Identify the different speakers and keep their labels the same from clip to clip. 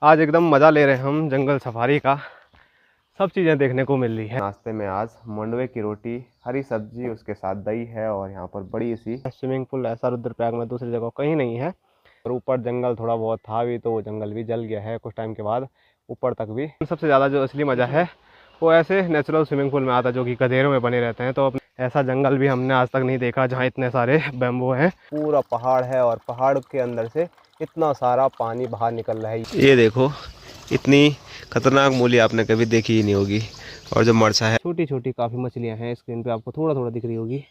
Speaker 1: आज एकदम मज़ा ले रहे हैं हम जंगल सफारी का। सब चीज़ें देखने को मिल रही है। नाश्ते में आज मंडवे की रोटी, हरी सब्जी, उसके साथ दही है और यहाँ पर बड़ी सी स्विमिंग पूल ऐसा रुद्रप्रयाग में दूसरी जगह कहीं नहीं है। और ऊपर जंगल थोड़ा बहुत था भी, तो वो जंगल भी जल गया है कुछ टाइम के बाद ऊपर तक भी। सबसे ज़्यादा जो असली मज़ा है वो ऐसे नेचुरल स्विमिंग पूल में आता है जो कि गधेरों में बने रहते हैं। तो ऐसा जंगल भी हमने आज तक नहीं देखा जहाँ इतने सारे बैम्बू हैं। पूरा पहाड़ है और पहाड़ के अंदर से इतना सारा पानी बाहर निकल रहा है। ये देखो, इतनी खतरनाक मूली आपने कभी देखी ही नहीं होगी। और जो मरसा है, छोटी छोटी काफ़ी मछलियाँ हैं। स्क्रीन पे आपको थोड़ा थोड़ा दिख रही होगी।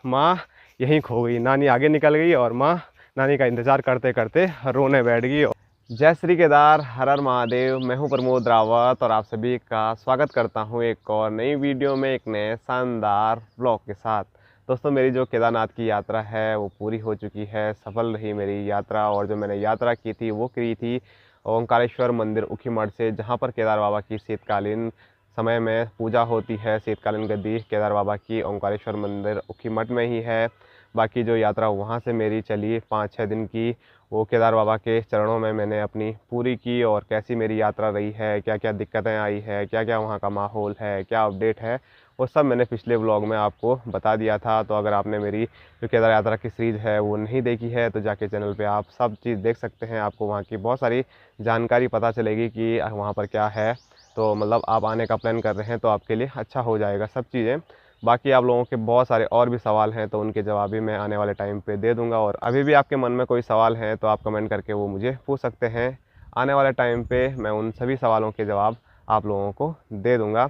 Speaker 1: माँ यहीं खो गई, नानी आगे निकल गई और माँ नानी का इंतज़ार करते करते रोने बैठ गई। जय श्री केदार, हर हर महादेव। मैं हूं प्रमोद रावत और आप सभी का स्वागत करता हूं एक और नई वीडियो में, एक नए शानदार ब्लॉग के साथ। दोस्तों, मेरी जो केदारनाथ की यात्रा है वो पूरी हो चुकी है, सफल रही मेरी यात्रा। और जो मैंने यात्रा की थी वो की थी ओंकारेश्वर मंदिर ऊखीमठ से, जहां पर केदार बाबा की शीतकालीन समय में पूजा होती है। शीतकालीन गद्दी केदार बाबा की ओंकारेश्वर मंदिर ऊखीमठ में ही है। बाकी जो यात्रा वहाँ से मेरी चली 5-6 दिन की, वो केदार बाबा के चरणों में मैंने अपनी पूरी की। और कैसी मेरी यात्रा रही है, क्या क्या दिक्कतें आई है, क्या क्या वहाँ का माहौल है, क्या अपडेट है, वो सब मैंने पिछले व्लॉग में आपको बता दिया था। तो अगर आपने मेरी जो केदार यात्रा की सीरीज़ है वो नहीं देखी है तो जाके चैनल पे आप सब चीज़ देख सकते हैं। आपको वहाँ की बहुत सारी जानकारी पता चलेगी कि वहाँ पर क्या है। तो मतलब आप आने का प्लान कर रहे हैं तो आपके लिए अच्छा हो जाएगा सब चीज़ें। बाकी आप लोगों के बहुत सारे और भी सवाल हैं तो उनके जवाब भी मैं आने वाले टाइम पे दे दूंगा। और अभी भी आपके मन में कोई सवाल है तो आप कमेंट करके वो मुझे पूछ सकते हैं। आने वाले टाइम पे मैं उन सभी सवालों के जवाब आप लोगों को दे दूंगा।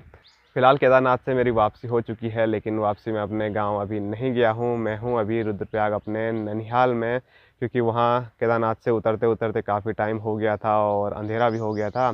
Speaker 1: फ़िलहाल केदारनाथ से मेरी वापसी हो चुकी है, लेकिन वापसी में अपने गांव अभी नहीं गया हूं। मैं हूं अभी रुद्रप्रयाग अपने ननिहाल में, क्योंकि वहां केदारनाथ से उतरते उतरते काफ़ी टाइम हो गया था और अंधेरा भी हो गया था।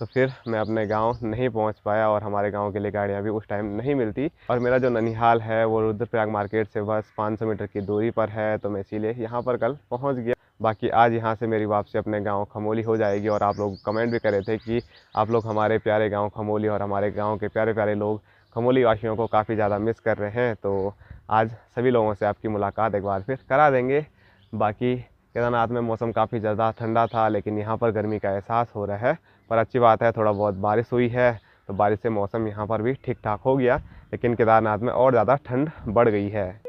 Speaker 1: तो फिर मैं अपने गांव नहीं पहुंच पाया और हमारे गांव के लिए गाड़ियां भी उस टाइम नहीं मिलती। और मेरा जो ननिहाल है वो रुद्रप्रयाग मार्केट से बस 500 मीटर की दूरी पर है, तो मैं इसीलिए यहाँ पर कल पहुँच गया। बाकी आज यहाँ से मेरी वापसी अपने गांव खमोली हो जाएगी। और आप लोग कमेंट भी कर रहे थे कि आप लोग हमारे प्यारे गांव खमोली और हमारे गांव के प्यारे प्यारे लोग खमोली वासियों को काफ़ी ज़्यादा मिस कर रहे हैं। तो आज सभी लोगों से आपकी मुलाकात एक बार फिर करा देंगे। बाकी केदारनाथ में मौसम काफ़ी ज़्यादा ठंडा था, लेकिन यहाँ पर गर्मी का एहसास हो रहा है। पर अच्छी बात है, थोड़ा बहुत बारिश हुई है तो बारिश से मौसम यहाँ पर भी ठीक ठाक हो गया। लेकिन केदारनाथ में और ज़्यादा ठंड बढ़ गई है।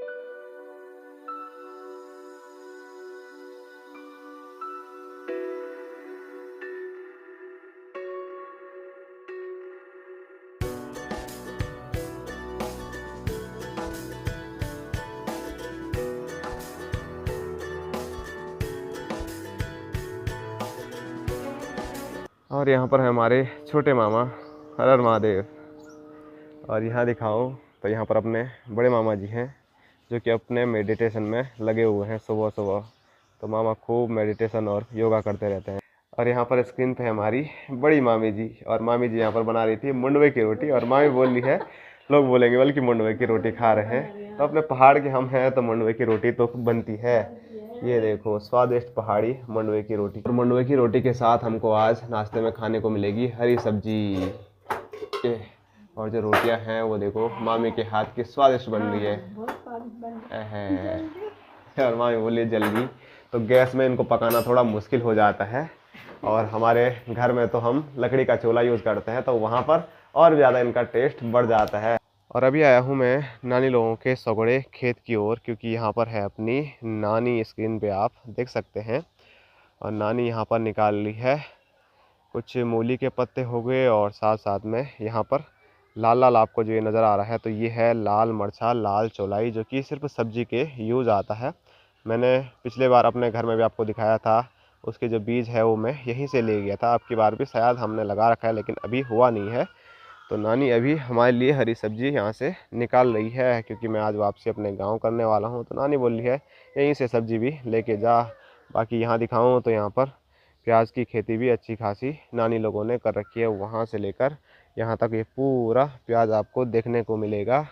Speaker 1: और यहाँ पर है हमारे छोटे मामा, हर हर महादेव। और यहाँ दिखाऊं तो यहाँ पर अपने बड़े मामा जी हैं जो कि अपने मेडिटेशन में लगे हुए हैं सुबह सुबह। तो मामा खूब मेडिटेशन और योगा करते रहते हैं। और यहाँ पर स्क्रीन पे हमारी बड़ी मामी जी, और मामी जी यहाँ पर बना रही थी मुंडवे की रोटी। और मामी बोल रही है, लोग बोलेंगे बल्कि मुंडवे की रोटी खा रहे हैं। तो अपने पहाड़ के हम हैं तो मुंडवे की रोटी तो बनती है। ये देखो, स्वादिष्ट पहाड़ी मंडवे की रोटी। और मंडवे की रोटी के साथ हमको आज नाश्ते में खाने को मिलेगी हरी सब्जी। और जो रोटियां हैं वो देखो मामी के हाथ की स्वादिष्ट बन रही है। और मामी बोली जल्दी, तो गैस में इनको पकाना थोड़ा मुश्किल हो जाता है। और हमारे घर में तो हम लकड़ी का चूल्हा यूज़ करते हैं, तो वहाँ पर और ज़्यादा इनका टेस्ट बढ़ जाता है। और अभी आया हूँ मैं नानी लोगों के सगड़े खेत की ओर, क्योंकि यहाँ पर है अपनी नानी, स्क्रीन पे आप देख सकते हैं। और नानी यहाँ पर निकाल ली है कुछ मूली के पत्ते हो गए, और साथ साथ में यहाँ पर लाल लाल आपको जो ये नज़र आ रहा है तो ये है लाल मरचा, लाल चौलाई, जो कि सिर्फ सब्जी के यूज़ आता है। मैंने पिछले बार अपने घर में भी आपको दिखाया था, उसके जो बीज है वो मैं यहीं से ले गया था। अब की बार भी शायद हमने लगा रखा है लेकिन अभी हुआ नहीं है। तो नानी अभी हमारे लिए हरी सब्जी यहाँ से निकाल रही है, क्योंकि मैं आज वापसी अपने गांव करने वाला हूँ। तो नानी बोली है यहीं से सब्जी भी लेके जा। बाकी यहाँ दिखाऊँ तो यहाँ पर प्याज की खेती भी अच्छी खासी नानी लोगों ने कर रखी है। वहाँ से लेकर यहाँ तक ये पूरा प्याज आपको देखने को मिलेगा।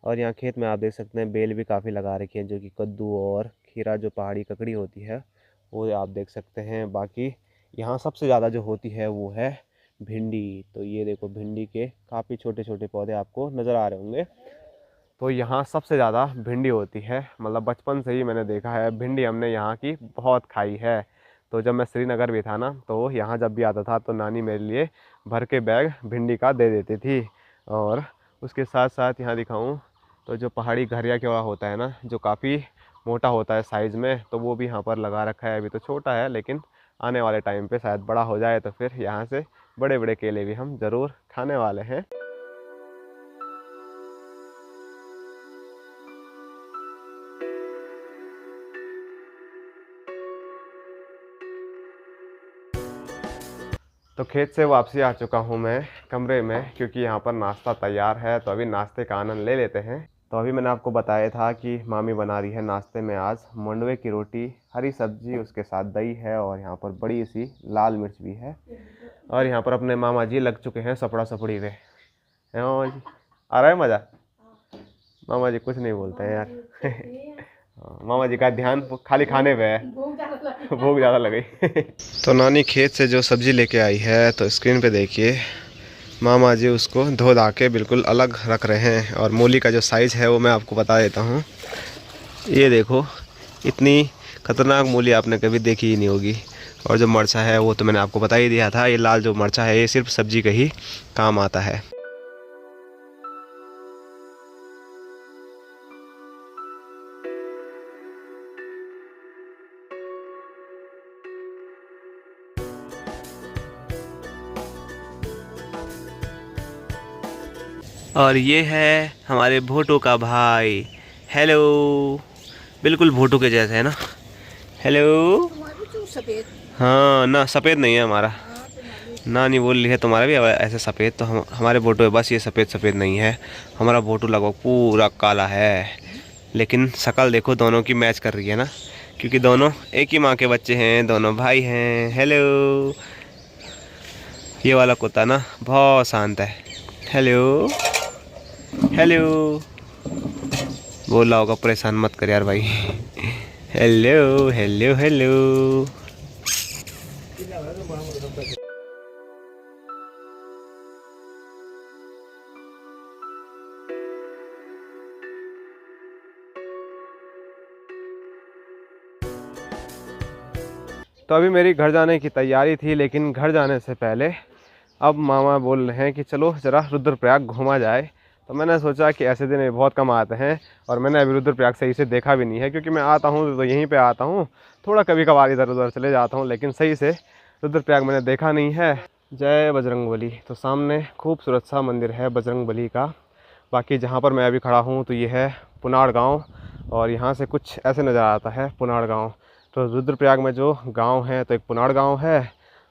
Speaker 1: और यहाँ खेत में आप देख सकते हैं बेल भी काफ़ी लगा रखी है, जो कि कद्दू और खीरा, जो पहाड़ी ककड़ी होती है वो आप देख सकते हैं। बाकी यहाँ सबसे ज़्यादा जो होती है वो है भिंडी। तो ये देखो भिंडी के काफ़ी छोटे छोटे पौधे आपको नज़र आ रहे होंगे। तो यहाँ सबसे ज़्यादा भिंडी होती है, मतलब बचपन से ही मैंने देखा है भिंडी हमने यहाँ की बहुत खाई है। तो जब मैं श्रीनगर भी था ना, तो यहाँ जब भी आता था तो नानी मेरे लिए भर के बैग भिंडी का दे देती थी। और उसके साथ साथ यहाँ दिखाऊँ तो जो पहाड़ी घरिया केवड़ा होता है ना, जो काफ़ी मोटा होता है साइज़ में, तो वो भी यहाँ पर लगा रखा है। अभी तो छोटा है, लेकिन आने वाले टाइम पे शायद बड़ा हो जाए तो फिर यहाँ से बड़े बड़े केले भी हम ज़रूर खाने वाले हैं। तो खेत से वापसी आ चुका हूँ मैं कमरे में, क्योंकि यहाँ पर नाश्ता तैयार है। तो अभी नाश्ते का आनंद ले लेते हैं। तो अभी मैंने आपको बताया था कि मामी बना रही है नाश्ते में आज मंडवे की रोटी, हरी सब्जी, उसके साथ दही है और यहाँ पर बड़ी सी लाल मिर्च भी है। और यहाँ पर अपने मामा जी लग चुके हैं सपड़ा सपड़ी पे। है मामा जी, आ रहा है मज़ा? मामा जी कुछ नहीं बोलते हैं यार। मामा जी का ध्यान खाली खाने पे है, भूख ज़्यादा लग गई। तो नानी खेत से जो सब्ज़ी लेके आई है, तो स्क्रीन पे देखिए मामा जी उसको धो धा के बिल्कुल अलग रख रहे हैं। और मूली का जो साइज़ है वो मैं आपको बता देता हूँ। ये देखो, इतनी खतरनाक मूली आपने कभी देखी ही नहीं होगी। और जो मरचा है वो तो मैंने आपको बता ही दिया था, ये लाल जो मरचा है ये सिर्फ सब्जी का ही काम आता है। और ये है हमारे भोटो का भाई। हेलो, बिल्कुल भोटो के जैसे है ना। हेलो। हाँ ना, सफ़ेद नहीं है हमारा। नानी बोल रही है तुम्हारा भी ऐसे सफ़ेद, तो हमारे भोटो है बस ये सफ़ेद सफ़ेद नहीं है। हमारा भोटो लगभग पूरा काला है, लेकिन शक्ल देखो दोनों की मैच कर रही है ना, क्योंकि दोनों एक ही माँ के बच्चे हैं, दोनों भाई हैं। हेलो। ये वाला कुत्ता ना बहुत शांत है। हेलो हेलो बोल रहा होगा, परेशान मत कर यार भाई। Hello hello hello. तो अभी मेरी घर जाने की तैयारी थी, लेकिन घर जाने से पहले अब मामा बोल रहे हैं कि चलो ज़रा रुद्रप्रयाग घूमा जाए। तो मैंने सोचा कि ऐसे दिन बहुत कम आते हैं, और मैंने अभी रुद्रप्रयाग सही से देखा भी नहीं है, क्योंकि मैं आता हूँ तो यहीं पे आता हूँ, थोड़ा कभी कभार इधर उधर चले जाता हूँ, लेकिन सही से रुद्रप्रयाग मैंने देखा नहीं है। जय बजरंगबली। तो सामने खूबसूरत सा मंदिर है बजरंगबली का। बाकी जहाँ पर मैं अभी खड़ा हूँ तो ये है पुनाड़ गाँव, और यहाँ से कुछ ऐसे नज़र आता है पुनाड़ गाँव। तो रुद्रप्रयाग में जो गाँव है, तो एक पुनाड़ गाँव है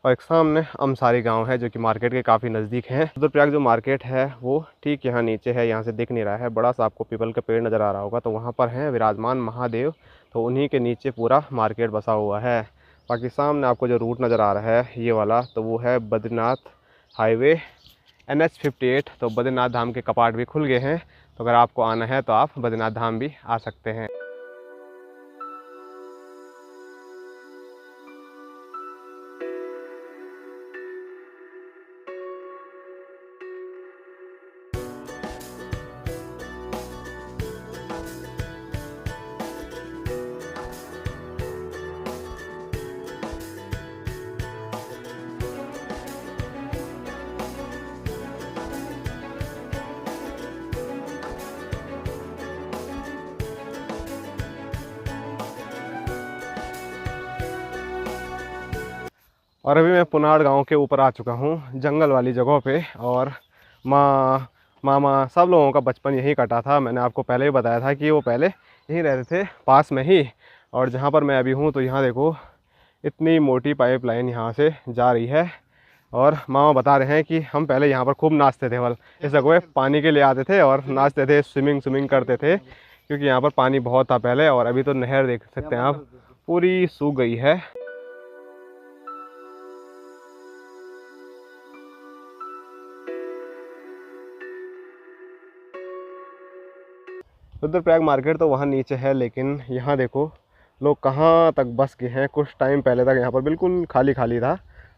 Speaker 1: और एक सामने अमसारी गांव है, जो कि मार्केट के काफ़ी नज़दीक है। रुद्रप्रयाग जो मार्केट है वो ठीक यहाँ नीचे है, यहाँ से दिख नहीं रहा है। बड़ा सा आपको पीपल का पेड़ नज़र आ रहा होगा, तो वहाँ पर हैं विराजमान महादेव। तो उन्हीं के नीचे पूरा मार्केट बसा हुआ है। बाकी सामने आपको जो रूट नज़र आ रहा है ये वाला, तो वो है बद्रीनाथ हाईवे NH 58। तो बद्रीनाथ धाम के कपाट भी खुल गए हैं, तो अगर आपको आना है तो आप बद्रीनाथ धाम भी आ सकते हैं। और अभी मैं पुनाड़ गांव के ऊपर आ चुका हूँ, जंगल वाली जगहों पे। और मामा सब लोगों का बचपन यहीं कटा था। मैंने आपको पहले ही बताया था कि वो पहले यहीं रहते थे, पास में ही। और जहाँ पर मैं अभी हूँ, तो यहाँ देखो इतनी मोटी पाइपलाइन यहाँ से जा रही है। और मामा बता रहे हैं कि हम पहले यहाँ पर खूब नाचते थे, इस जगह पानी के लिए आते थे और नाचते थे, स्विमिंग करते थे, क्योंकि यहाँ पर पानी बहुत था पहले। और अभी तो नहर देख सकते हैं आप, पूरी सूख गई है। रुद्रप्रयाग मार्केट तो वहाँ नीचे है, लेकिन यहाँ देखो लोग कहाँ तक बस गए हैं। कुछ टाइम पहले तक यहाँ पर बिल्कुल खाली खाली था,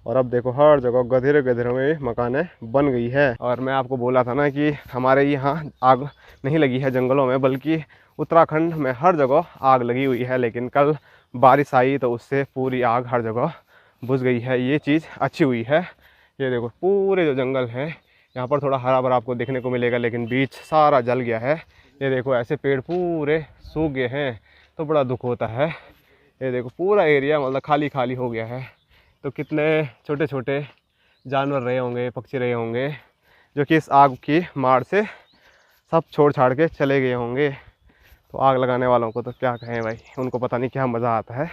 Speaker 1: और अब देखो हर जगह गधेरे गधेरों में मकानें बन गई है। और मैं आपको बोला था ना कि हमारे यहाँ आग नहीं लगी है जंगलों में, बल्कि उत्तराखंड में हर जगह आग लगी हुई है। लेकिन कल बारिश आई तो उससे पूरी आग हर जगह बुझ गई है। ये चीज़ अच्छी हुई है। ये देखो पूरे जो जंगल है यहाँ पर थोड़ा हरा भरा आपको देखने को मिलेगा, लेकिन बीच सारा जल गया है। ये देखो ऐसे पेड़ पूरे सूख गए हैं तो बड़ा दुख होता है। ये देखो पूरा एरिया मतलब खाली खाली हो गया है। तो कितने छोटे छोटे जानवर रहे होंगे, पक्षी रहे होंगे, जो कि इस आग की मार से सब छोड़ छाड़ के चले गए होंगे। तो आग लगाने वालों को तो क्या कहें भाई, उनको पता नहीं क्या मज़ा आता है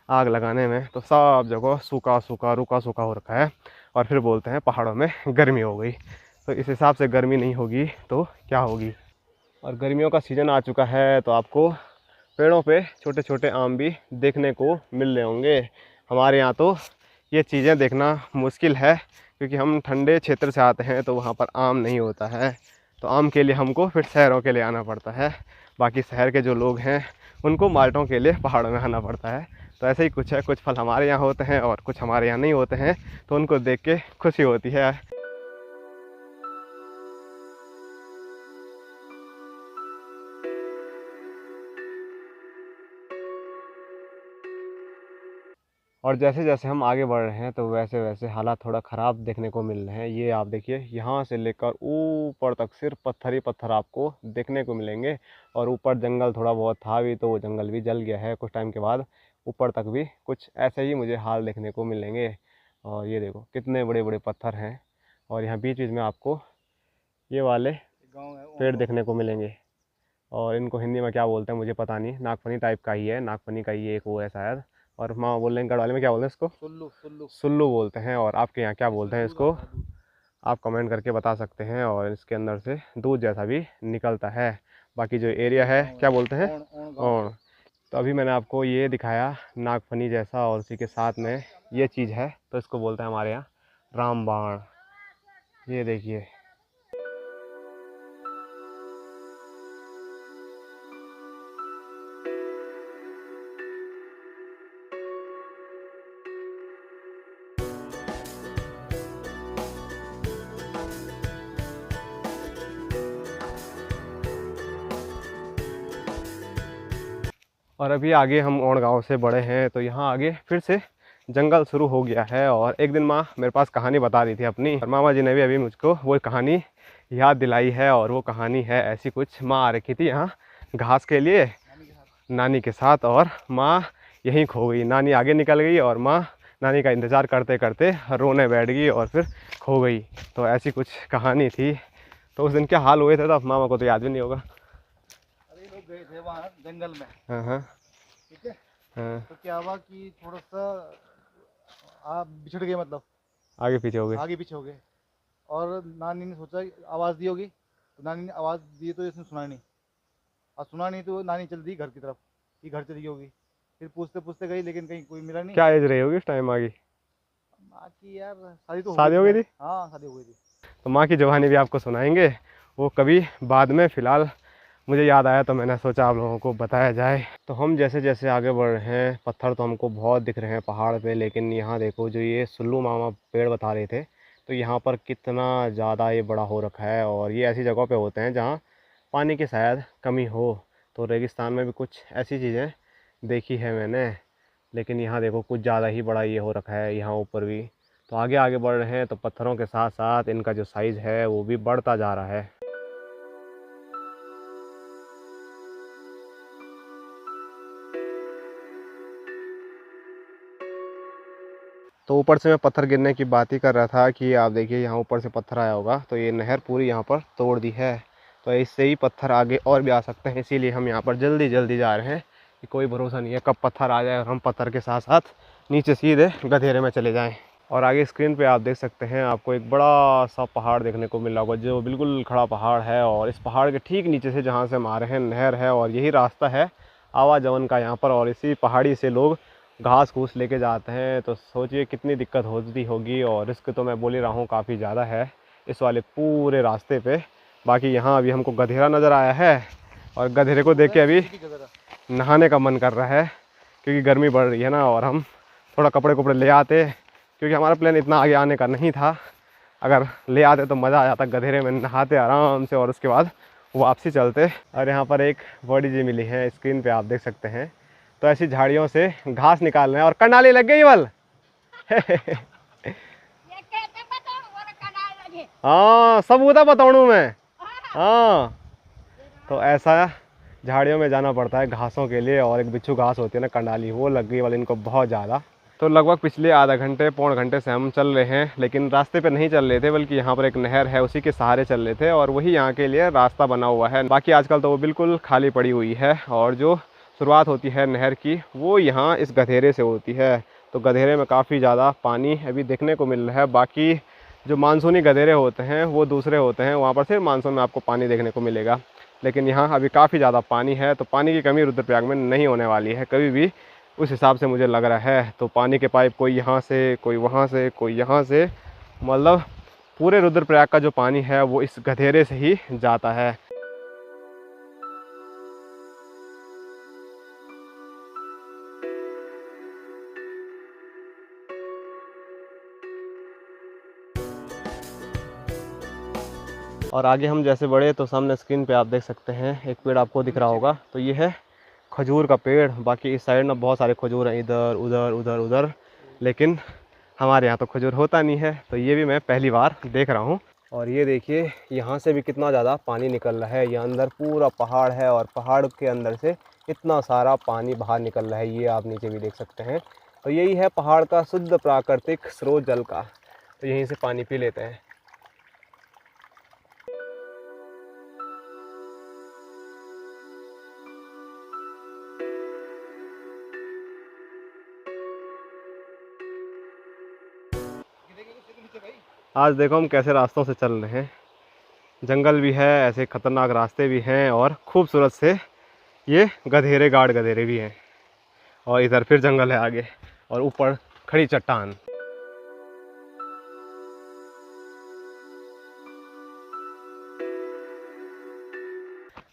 Speaker 1: आग लगाने में। तो सब जगह सूखा सूखा रूखा सूखा हो रखा है और फिर बोलते हैं पहाड़ों में गर्मी हो गई। तो इस हिसाब से गर्मी नहीं होगी तो क्या होगी। और गर्मियों का सीज़न आ चुका है तो आपको पेड़ों पे छोटे छोटे आम भी देखने को मिल रहे होंगे। हमारे यहाँ तो ये चीज़ें देखना मुश्किल है क्योंकि हम ठंडे क्षेत्र से आते हैं तो वहाँ पर आम नहीं होता है। तो आम के लिए हमको फिर शहरों के लिए आना पड़ता है। बाकी शहर के जो लोग हैं उनको माल्टों के लिए पहाड़ों में आना पड़ता है। तो ऐसे ही कुछ है, कुछ फल हमारे यहाँ होते हैं और कुछ हमारे यहाँ नहीं होते हैं, तो उनको देख के खुशी होती है। और जैसे जैसे हम आगे बढ़ रहे हैं तो वैसे वैसे हालात थोड़ा ख़राब देखने को मिल रहे हैं। ये आप देखिए यहाँ से लेकर ऊपर तक सिर्फ पत्थर ही पत्थर आपको देखने को मिलेंगे। और ऊपर जंगल थोड़ा बहुत था भी तो वो जंगल भी जल गया है कुछ टाइम के बाद। ऊपर तक भी कुछ ऐसे ही मुझे हाल देखने को मिलेंगे। और ये देखो कितने बड़े बड़े पत्थर हैं। और यहाँ बीच बीच में आपको ये वाले पेड़ देखने को मिलेंगे। और इनको हिंदी में क्या बोलते हैं मुझे पता नहीं, नागफनी टाइप का ही है, नागफनी का ही एक वो है शायद। और माँ बोल रहे हैं गढ़वाली में क्या बोलते हैं इसको? सुल्लू। सुल्लू सुल्लू बोलते हैं। और आपके यहाँ क्या बोलते हैं इसको? आप कमेंट करके बता सकते हैं। और इसके अंदर से दूध जैसा भी निकलता है। बाकी जो एरिया है क्या बोलते हैं? ओण। तो अभी मैंने आपको ये दिखाया नागफनी जैसा, और उसी के साथ में ये चीज़ है तो इसको बोलते हैं हमारे यहाँ रामबाण। ये देखिए। और अभी आगे हम ओण गाँव से बड़े हैं तो यहाँ आगे फिर से जंगल शुरू हो गया है। और एक दिन माँ मेरे पास कहानी बता रही थी अपनी, और मामा जी ने भी अभी मुझको वो कहानी याद दिलाई है। और वो कहानी है ऐसी कुछ, माँ आ रखी थी यहाँ घास के लिए नानी के साथ, और माँ यहीं खो गई। नानी आगे निकल गई और माँ नानी का इंतज़ार करते करते रोने बैठ गई और फिर खो गई। तो ऐसी कुछ कहानी थी। तो उस दिन क्या हाल हुए थे तो मामा को तो याद भी नहीं होगा।
Speaker 2: गए थे वहाँ जंगल में।
Speaker 1: हाँ।
Speaker 2: ठीक है।
Speaker 1: हाँ।
Speaker 2: तो क्या हुआ कि थोड़ा सा आप बिछड़ गए, मतलब
Speaker 1: आगे पीछे हो गए।
Speaker 2: आगे पीछे हो गए। और नानी ने सोचा आवाज़ दी होगी, तो नानी ने आवाज़ दी तो इसने सुना नहीं। और सुना नहीं तो नानी चल दी घर की तरफ कि घर चली होगी। फिर पूछते पूछते गई लेकिन कहीं कोई मिला नहीं।
Speaker 1: क्या एज रही होगी उस टाइम माँ की?
Speaker 2: माँ की यार शादी तो
Speaker 1: शादी हो गई थी।
Speaker 2: हाँ शादी हो गई थी।
Speaker 1: तो माँ की जवानी भी आपको सुनाएंगे, वो कभी बाद में। फ़िलहाल मुझे याद आया तो मैंने सोचा आप लोगों को बताया जाए। तो हम जैसे जैसे आगे बढ़ रहे हैं, पत्थर तो हमको बहुत दिख रहे हैं पहाड़ पे, लेकिन यहाँ देखो जो ये सुल्लू मामा पेड़ बता रहे थे, तो यहाँ पर कितना ज़्यादा ये बड़ा हो रखा है। और ये ऐसी जगह पे होते हैं जहाँ पानी की शायद कमी हो। तो रेगिस्तान में भी कुछ ऐसी चीज़ें देखी है मैंने, लेकिन यहाँ देखो कुछ ज़्यादा ही बड़ा ये हो रखा है यहाँ ऊपर भी। तो आगे आगे बढ़ रहे हैं तो पत्थरों के साथ साथ इनका जो साइज़ है वो भी बढ़ता जा रहा है। तो ऊपर से मैं पत्थर गिरने की बात ही कर रहा था कि आप देखिए यहाँ ऊपर से पत्थर आया होगा, तो ये नहर पूरी यहाँ पर तोड़ दी है। तो इससे ही पत्थर आगे और भी आ सकते हैं, इसीलिए हम यहाँ पर जल्दी जल्दी जा रहे हैं कि कोई भरोसा नहीं है कब पत्थर आ जाए और हम पत्थर के साथ साथ नीचे सीधे गधेरे में चले जाएँ। और आगे स्क्रीन पे आप देख सकते हैं, आपको एक बड़ा सा पहाड़ देखने को मिल रहा होगा जो बिल्कुल खड़ा पहाड़ है। और इस पहाड़ के ठीक नीचे से जहाँ से हम आ रहे हैं नहर है, और यही रास्ता है आवागमन का यहाँ पर। और इसी पहाड़ी से लोग घास फूस लेके जाते हैं। तो सोचिए कितनी दिक्कत होती होगी। और रिस्क तो मैं बोल ही रहा हूँ काफ़ी ज़्यादा है इस वाले पूरे रास्ते पे। बाकी यहाँ अभी हमको गधेरा नज़र आया है, और गधेरे को देख के अभी नहाने का मन कर रहा है क्योंकि गर्मी बढ़ रही है ना। और हम थोड़ा कपड़े कपड़े ले आते क्योंकि हमारा प्लान इतना आगे आने का नहीं था। अगर ले आते तो मज़ा आ जाता, गधेरे में नहाते आराम से और उसके बाद वापसी चलते। और यहाँ पर एक बॉडी जी मिली है, स्क्रीन पे आप देख सकते हैं। तो ऐसी झाड़ियों से घास निकाल रहे हैं और कंडाली लग गई बल। हाँ सबूता बताऊँ मैं। हाँ तो ऐसा झाड़ियों में जाना पड़ता है घासों के लिए। और एक बिच्छू घास होती है ना कंडाली, वो लग गई वाली इनको बहुत ज़्यादा। तो लगभग पिछले आधा घंटे पौन घंटे से हम चल रहे हैं, लेकिन रास्ते पे नहीं चल रहे थे, बल्कि यहाँ पर एक नहर है उसी के सहारे चल रहे थे और वही यहाँ के लिए रास्ता बना हुआ है। बाकी आजकल तो वो बिल्कुल खाली पड़ी हुई है और जो शुरुआत होती है नहर की वो यहाँ इस गधेरे से होती है। तो गधेरे में काफ़ी ज़्यादा पानी अभी देखने को मिल रहा है। बाकी जो मानसूनी गधेरे होते हैं वो दूसरे होते हैं, वहाँ पर सिर्फ मानसून में आपको पानी देखने को मिलेगा। लेकिन यहाँ अभी काफ़ी ज़्यादा पानी है, तो पानी की कमी रुद्रप्रयाग में नहीं होने वाली है कभी भी, उस हिसाब से मुझे लग रहा है। तो पानी के पाइप कोई यहाँ से, कोई वहाँ से, कोई यहाँ से, मतलब पूरे रुद्रप्रयाग का जो पानी है वो इस गधेरे से ही जाता है। और आगे हम जैसे बढ़े तो सामने स्क्रीन पे आप देख सकते हैं एक पेड़ आपको दिख रहा होगा, तो ये है खजूर का पेड़। बाकी इस साइड ना बहुत सारे खजूर हैं, इधर उधर उधर उधर, लेकिन हमारे यहाँ तो खजूर होता नहीं है। तो ये भी मैं पहली बार देख रहा हूँ। और ये देखिए यहाँ से भी कितना ज़्यादा पानी निकल रहा है। ये अंदर पूरा पहाड़ है और पहाड़ के अंदर से इतना सारा पानी बाहर निकल रहा है, ये आप नीचे भी देख सकते हैं। तो यही है पहाड़ का शुद्ध प्राकृतिक स्रोत जल का, तो यहीं से पानी पी लेते हैं। आज देखो हम कैसे रास्तों से चल रहे हैं, जंगल भी है, ऐसे ख़तरनाक रास्ते भी हैं और खूबसूरत से ये गधेरे गाड़ गधेरे भी हैं। और इधर फिर जंगल है आगे और ऊपर खड़ी चट्टान।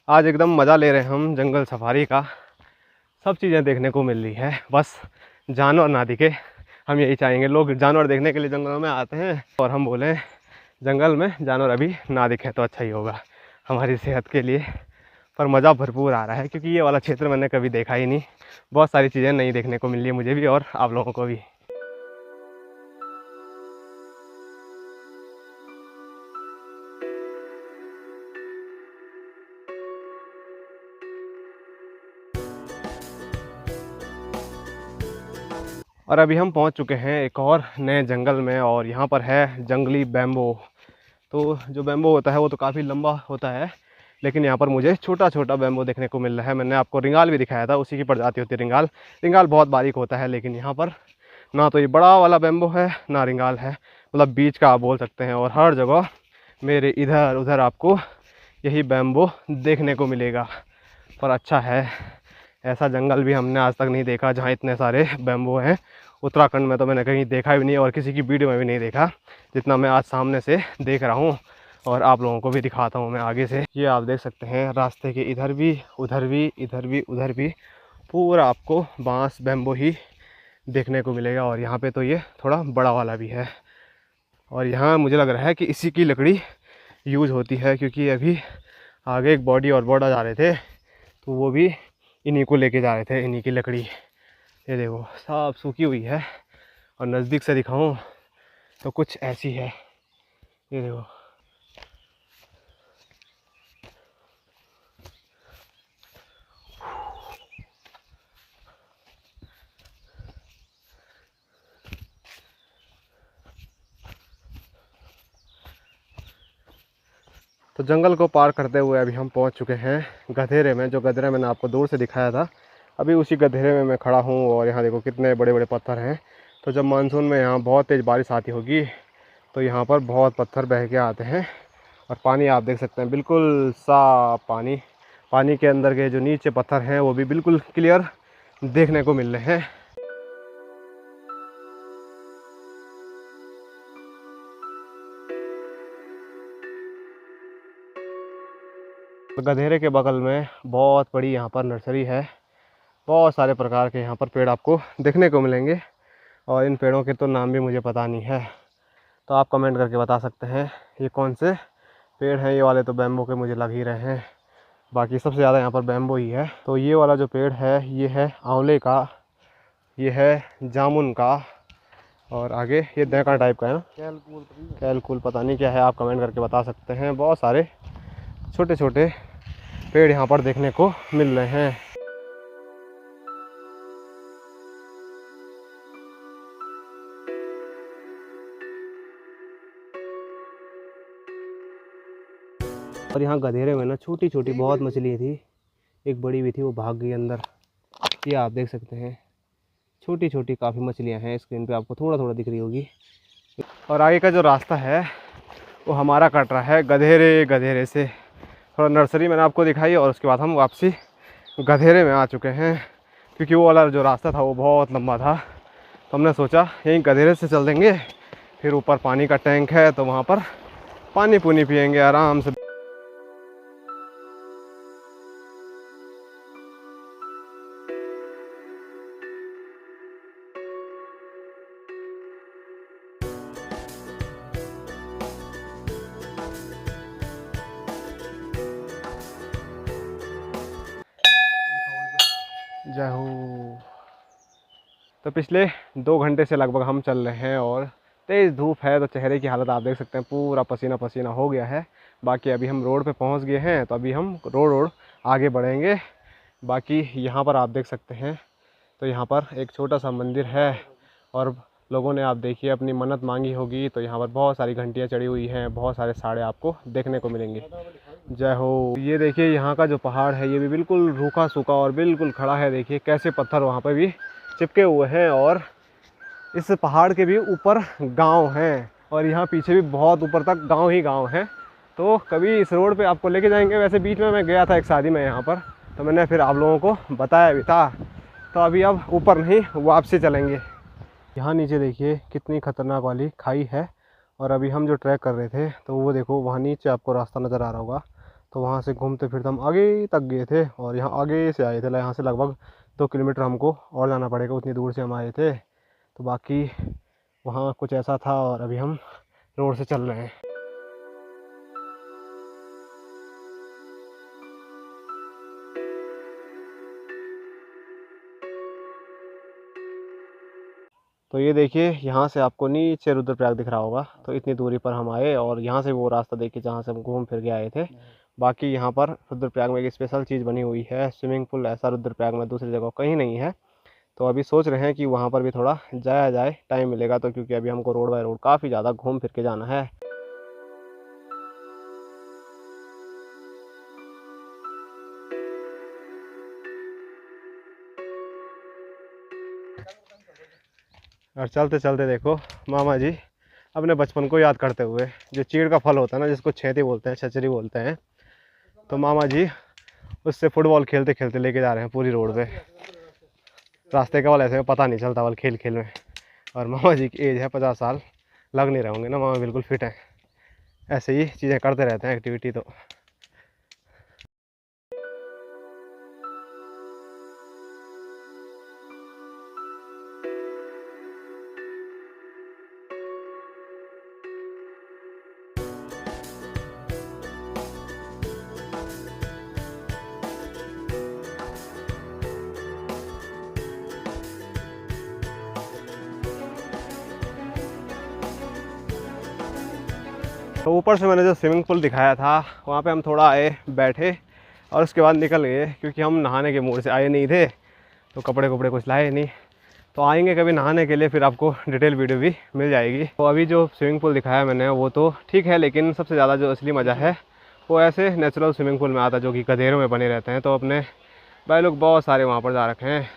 Speaker 1: आज एकदम मज़ा ले रहे हैं हम जंगल सफारी का। सब चीज़ें देखने को मिल रही है, बस जानवर ना दिखे, हम यही चाहेंगे। लोग जानवर देखने के लिए जंगलों में आते हैं और हम बोलें जंगल में जानवर अभी ना दिखे तो अच्छा ही होगा हमारी सेहत के लिए। पर मज़ा भरपूर आ रहा है क्योंकि ये वाला क्षेत्र मैंने कभी देखा ही नहीं। बहुत सारी चीज़ें नई देखने को मिल रही है मुझे भी और आप लोगों को भी। और अभी हम पहुंच चुके हैं एक और नए जंगल में और यहाँ पर है जंगली बैम्बो। तो जो बैम्बो होता है वो तो काफ़ी लंबा होता है, लेकिन यहाँ पर मुझे छोटा छोटा बैम्बो देखने को मिल रहा है। मैंने आपको रिंगाल भी दिखाया था, उसी की प्रजाति होती है रिंगाल। रिंगाल बहुत बारीक होता है, लेकिन यहाँ पर ना तो ये बड़ा वाला बैम्बो है ना रिंगाल है, मतलब बीच का आप बोल सकते हैं। और हर जगह मेरे इधर उधर आपको यही बैम्बो देखने को मिलेगा। पर अच्छा है, ऐसा जंगल भी हमने आज तक नहीं देखा जहाँ इतने सारे बैम्बो हैं। उत्तराखंड में तो मैंने कहीं देखा भी नहीं और किसी की वीडियो में भी नहीं देखा जितना मैं आज सामने से देख रहा हूँ। और आप लोगों को भी दिखाता हूँ मैं आगे से। ये आप देख सकते हैं रास्ते के इधर भी उधर भी इधर भी उधर भी पूरा आपको बांस बैम्बो ही देखने को मिलेगा। और यहाँ पे तो ये थोड़ा बड़ा वाला भी है और यहाँ मुझे लग रहा है कि इसी की लकड़ी यूज़ होती है, क्योंकि अभी आगे एक बॉडी और बॉर्डर जा रहे थे तो वो भी इन्हीं को लेके जा रहे थे, इन्हीं की लकड़ी। ये देखो सब सूखी हुई है और नज़दीक से दिखाऊं तो कुछ ऐसी है, ये देखो। तो जंगल को पार करते हुए अभी हम पहुंच चुके हैं गधेरे में। जो गधेरे मैंने आपको दूर से दिखाया था, अभी उसी गधेरे में मैं खड़ा हूं। और यहाँ देखो कितने बड़े बड़े पत्थर हैं। तो जब मानसून में यहाँ बहुत तेज़ बारिश आती होगी तो यहाँ पर बहुत पत्थर बह के आते हैं। और पानी आप देख सकते हैं बिल्कुल साफ पानी। पानी के अंदर के जो नीचे पत्थर हैं वो भी बिल्कुल क्लियर देखने को मिल रहे हैं। तो गधेरे के बगल में बहुत बड़ी यहाँ पर नर्सरी है। बहुत सारे प्रकार के यहाँ पर पेड़ आपको देखने को मिलेंगे और इन पेड़ों के तो नाम भी मुझे पता नहीं है, तो आप कमेंट करके बता सकते हैं ये कौन से पेड़ हैं। ये वाले तो बैम्बो के मुझे लग ही रहे हैं, बाकी सबसे ज़्यादा यहाँ पर बैम्बो ही है। तो ये वाला जो पेड़ है ये है आंवले का, ये है जामुन का, और आगे ये दैका टाइप का है ना, कैलकुल पता नहीं क्या है, आप कमेंट करके बता सकते हैं। बहुत सारे छोटे छोटे पेड़ यहाँ पर देखने को मिल रहे हैं। और यहाँ गधेरे में ना छोटी छोटी बहुत मछली थी, एक बड़ी भी थी वो भाग गई अंदर। ये आप देख सकते हैं छोटी छोटी काफ़ी मछलियाँ हैं, स्क्रीन पे आपको थोड़ा थोड़ा दिख रही होगी। और आगे का जो रास्ता है वो हमारा कट रहा है गधेरे से। थोड़ा नर्सरी मैंने आपको दिखाई और उसके बाद हम वापसी गधेरे में आ चुके हैं, क्योंकि वो वाला जो रास्ता था वो बहुत लंबा था। तो हमने सोचा यहीं गधेरे से चल देंगे, फिर ऊपर पानी का टैंक है तो वहाँ पर पानी पुनी पियेंगे आराम से। जय हो। तो पिछले 2 घंटे से लगभग हम चल रहे हैं और तेज़ धूप है, तो चेहरे की हालत आप देख सकते हैं, पूरा पसीना पसीना हो गया है। बाकी अभी हम रोड पे पहुंच गए हैं, तो अभी हम रोड आगे बढ़ेंगे। बाकी यहाँ पर आप देख सकते हैं, तो यहाँ पर एक छोटा सा मंदिर है और लोगों ने आप देखिए अपनी मन्नत मांगी होगी, तो यहाँ पर बहुत सारी घंटियाँ चढ़ी हुई हैं, बहुत सारे साड़े आपको देखने को मिलेंगे। जय हो। ये देखिए यहाँ का जो पहाड़ है ये भी बिल्कुल रूखा सूखा और बिल्कुल खड़ा है। देखिए कैसे पत्थर वहाँ पर भी चिपके हुए हैं, और इस पहाड़ के भी ऊपर गांव हैं, और यहाँ पीछे भी बहुत ऊपर तक गांव ही गांव है। तो कभी इस रोड पे आपको लेके जाएंगे। वैसे बीच में मैं गया था एक शादी में यहाँ पर, तो मैंने फिर आप लोगों को बताया भी था। तो अभी अब ऊपर नहीं वापसी चलेंगे। यहाँ नीचे देखिए कितनी खतरनाक वाली खाई है, और अभी हम जो ट्रैक कर रहे थे तो वो देखो वहाँ नीचे आपको रास्ता नज़र आ रहा होगा, तो वहाँ से घूमते फिरते हम आगे तक गए थे और यहाँ आगे से आए थे। यहाँ से लगभग 2 किलोमीटर हमको और जाना पड़ेगा, उतनी दूर से हम आए थे। तो बाकी वहाँ कुछ ऐसा था और अभी हम रोड से चल रहे हैं। तो ये देखिए यहाँ से आपको नीचे रुद्रप्रयाग दिख रहा होगा, तो इतनी दूरी पर हम आए और यहाँ से वो रास्ता देखिए जहाँ से हम घूम फिर के आए थे। बाकी यहाँ पर रुद्रप्रयाग में एक स्पेशल चीज़ बनी हुई है, स्विमिंग पूल। ऐसा रुद्रप्रयाग में दूसरी जगह कहीं नहीं है। तो अभी सोच रहे हैं कि वहाँ पर भी थोड़ा जाया जाए, टाइम मिलेगा तो, क्योंकि अभी हमको रोड बाय रोड काफ़ी ज़्यादा घूम फिर के जाना है। और चलते चलते देखो मामा जी अपने बचपन को याद करते हुए, जो चीड़ का फल होता है ना जिसको छेती बोलते हैं, छचरी बोलते हैं, तो मामा जी उससे फुटबॉल खेलते खेलते लेके जा रहे हैं पूरी रोड पे। रास्ते का वाल ऐसे पता नहीं चलता वाल खेल खेल में। और मामा जी की एज है 50 साल, लग नहीं रहे होंगे ना, मामा बिल्कुल फिट हैं। ऐसे ही चीज़ें करते रहते हैं एक्टिविटी। तो ऊपर से मैंने जो स्विमिंग पूल दिखाया था वहाँ पे हम थोड़ा आए बैठे और उसके बाद निकल गए, क्योंकि हम नहाने के मूड से आए नहीं थे, तो कपड़े कुछ लाए नहीं। तो आएंगे कभी नहाने के लिए, फिर आपको डिटेल वीडियो भी मिल जाएगी। तो अभी जो स्विमिंग पूल दिखाया मैंने वो तो ठीक है, लेकिन सबसे ज़्यादा जो असली मज़ा है वो ऐसे नेचुरल स्विमिंग पूल में आता है, जो कि गधेरों में बने रहते हैं। तो अपने भाई लोग बहुत सारे वहाँ पर जा रखे हैं।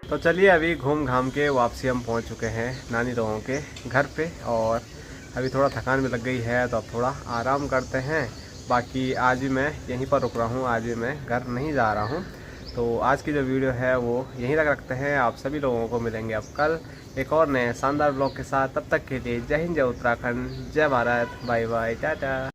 Speaker 1: तो चलिए अभी घूम घाम के वापसी हम पहुंच चुके हैं नानी लोगों के घर पे, और अभी थोड़ा थकान भी लग गई है, तो अब थोड़ा आराम करते हैं। बाकी आज भी मैं यहीं पर रुक रहा हूँ, आज भी मैं घर नहीं जा रहा हूँ। तो आज की जो वीडियो है वो यहीं तक रखते हैं। आप सभी लोगों को मिलेंगे अब कल एक और नए शानदार ब्लॉग के साथ। तब तक के लिए जय हिंद, जय उत्तराखंड, जय भारत, बाय बाय, टाटा।